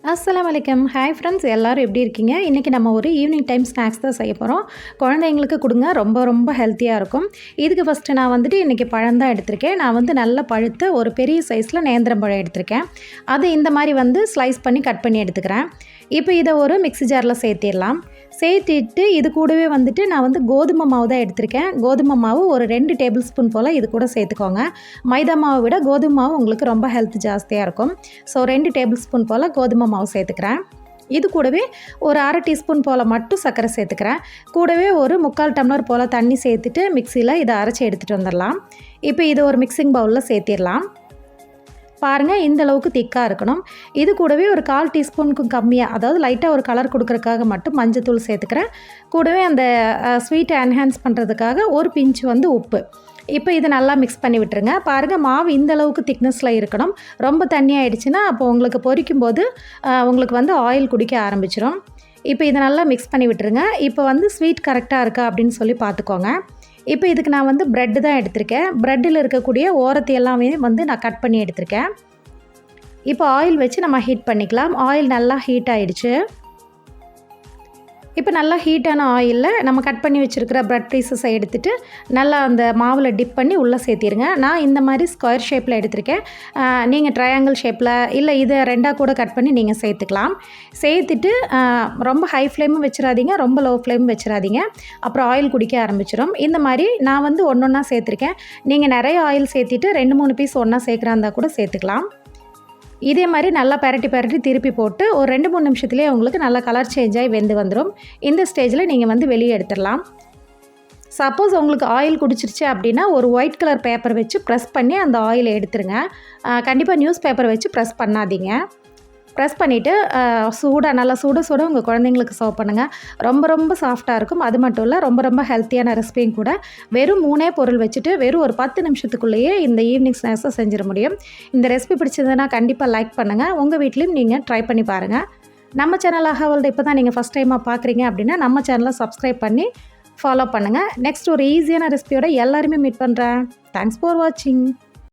அஸ்ஸலாமு அலைக்கும். Hi friends, எல்லாரும் எப்படி இருக்கீங்க? இன்றைக்கி நம்ம ஒரு ஈவினிங் டைம் ஸ்நாக்ஸ் தான் செய்ய போகிறோம். குழந்தைங்களுக்கு கொடுங்க, ரொம்ப ரொம்ப ஹெல்த்தியாக இருக்கும். இதுக்கு ஃபஸ்ட்டு நான் வந்துட்டு இன்றைக்கி பழம் தான் எடுத்திருக்கேன். நான் வந்து நல்லா பழுத்த ஒரு பெரிய சைஸில் நேந்திரம் பழம் எடுத்திருக்கேன். அது இந்த மாதிரி வந்து ஸ்லைஸ் பண்ணி கட் பண்ணி எடுத்துக்கிறேன். இப்போ இதை ஒரு மிக்ஸி ஜாரில் சேர்த்திடலாம். சேர்த்திட்டு இது கூடவே வந்துட்டு நான் வந்து கோதுமை மாவு தான் எடுத்திருக்கேன். கோதுமை மாவு ஒரு 2 டேபிள் ஸ்பூன் போல் இது கூட சேர்த்துக்கோங்க. மைதா மாவை விட கோதுமை மாவு உங்களுக்கு ரொம்ப ஹெல்த் ஜாஸ்தியாக இருக்கும். ஸோ 2 டேபிள் ஸ்பூன் போல் கோதுமை மாவு சேர்த்துக்கிறேன். இது கூடவே ஒரு 1/2 டீஸ்பூன் போல் மட்டும் சர்க்கரை சேர்த்துக்கிறேன். கூடவே ஒரு 3/4 டம்ளர் போல் தண்ணி சேர்த்துட்டு மிக்சியில் இதை அரைச்சி எடுத்துகிட்டு வந்துடலாம். இப்போ இதை ஒரு மிக்சிங் பவுலில் சேர்த்திடலாம். பாருங்கள், இந்த அளவுக்கு திக்காக இருக்கணும். இது கூடவே ஒரு 1/4 டீஸ்பூனுக்கும் கம்மியாக, அதாவது லைட்டாக ஒரு கலர் கொடுக்குறதுக்காக மட்டும் மஞ்சத்தூள் சேர்த்துக்கிறேன். கூடவே அந்த ஸ்வீட்டை என்ஹான்ஸ் பண்ணுறதுக்காக ஒரு பிஞ்ச் வந்து உப்பு. இப்போ இதை நல்லா மிக்ஸ் பண்ணி விட்டுருங்க. பாருங்கள், மாவு இந்த அளவுக்கு திக்னஸில் இருக்கணும். ரொம்ப தண்ணியாகிடுச்சுன்னா அப்போ உங்களுக்கு பொரிக்கும் போது உங்களுக்கு வந்து ஆயில் குடிக்க ஆரம்பிச்சிடும். இப்போ இதை நல்லா மிக்ஸ் பண்ணி விட்டுருங்க. இப்போ வந்து ஸ்வீட் கரெக்டாக இருக்கா அப்படின்னு சொல்லி பார்த்துக்கோங்க. இப்போ இதுக்கு நான் வந்து ப்ரெட்டு தான் எடுத்திருக்கேன். ப்ரெட்டில் இருக்கக்கூடிய ஓரத்தை எல்லாமே வந்து நான் கட் பண்ணி எடுத்திருக்கேன். இப்போ ஆயில் வச்சு நம்ம ஹீட் பண்ணிக்கலாம். ஆயில் நல்லா ஹீட் ஆகிடுச்சு. இப்போ நல்லா ஹீட்டான ஆயிலில் நம்ம கட் பண்ணி வச்சுருக்கிற ப்ரெட் பீசஸை எடுத்துகிட்டு நல்லா அந்த மாவில் டிப் பண்ணி உள்ளே சேர்த்திருங்க. நான் இந்த மாதிரி ஸ்கொயர் ஷேப்பில் எடுத்திருக்கேன். நீங்கள் ட்ரையாங்கிள் ஷேப்பில் இல்லை இதை 2ஆக கூட கட் பண்ணி நீங்கள் சேர்த்துக்கலாம். சேர்த்துட்டு ரொம்ப ஹை ஃப்ளேமும் வச்சிடாதீங்க, ரொம்ப லோ ஃப்ளேமும் வச்சிடாதீங்க. அப்புறம் ஆயில் குடிக்க ஆரம்பிச்சிடும். இந்த மாதிரி நான் வந்து ஒன்றா சேர்த்துருக்கேன். நீங்கள் நிறைய ஆயில் சேர்த்திட்டு 2-3 பீஸ் ஒன்றா சேர்க்குறா இருந்தால் கூட சேர்த்துக்கலாம். இதே மாதிரி நல்லா பரட்டி திருப்பி போட்டு ஒரு 2-3 நிமிஷத்துலேயே உங்களுக்கு நல்லா கலர் சேஞ்ச் ஆகி வெந்து வந்துடும். இந்த ஸ்டேஜில் நீங்கள் வந்து வெளியே எடுத்துடலாம். சப்போஸ் உங்களுக்கு ஆயில் குடிச்சிருச்சு அப்படின்னா ஒரு ஒயிட் கலர் பேப்பர் வச்சு ப்ரெஸ் பண்ணி அந்த ஆயிலை எடுத்துருங்க. கண்டிப்பாக நியூஸ் பேப்பர் வச்சு ப்ரெஸ் பண்ணாதீங்க. ப்ரெஸ் பண்ணிவிட்டு நல்லா சுட உங்கள் குழந்தைங்களுக்கு சர்வ் பண்ணுங்கள். ரொம்ப ரொம்ப சாஃப்டாக இருக்கும். அது மட்டும் இல்லை, ரொம்ப ரொம்ப ஹெல்த்தியான ரெசிபியும் கூட. வெறும் 3 பொருள் வச்சுட்டு வெறும் ஒரு 10 நிமிஷத்துக்குள்ளேயே இந்த ஈவினிங் ஸ்நாக்ஸை செஞ்சிட முடியும். இந்த ரெசிபி பிடிச்சதுன்னா கண்டிப்பாக லைக் பண்ணுங்கள். உங்கள் வீட்லேயும் நீங்கள் ட்ரை பண்ணி பாருங்கள். நம்ம சேனல் ஆஹாவல்ட இப்போ தான் நீங்கள் ஃபஸ்ட் டைமாக பார்க்குறீங்க அப்படின்னா நம்ம சேனலை சப்ஸ்கிரைப் பண்ணி ஃபாலோ பண்ணுங்கள். நெக்ஸ்ட் ஒரு ஈஸியான ரெசிபியோட எல்லாருமே மீட் பண்ணுறேன். தேங்க்ஸ் ஃபார் வாட்சிங்.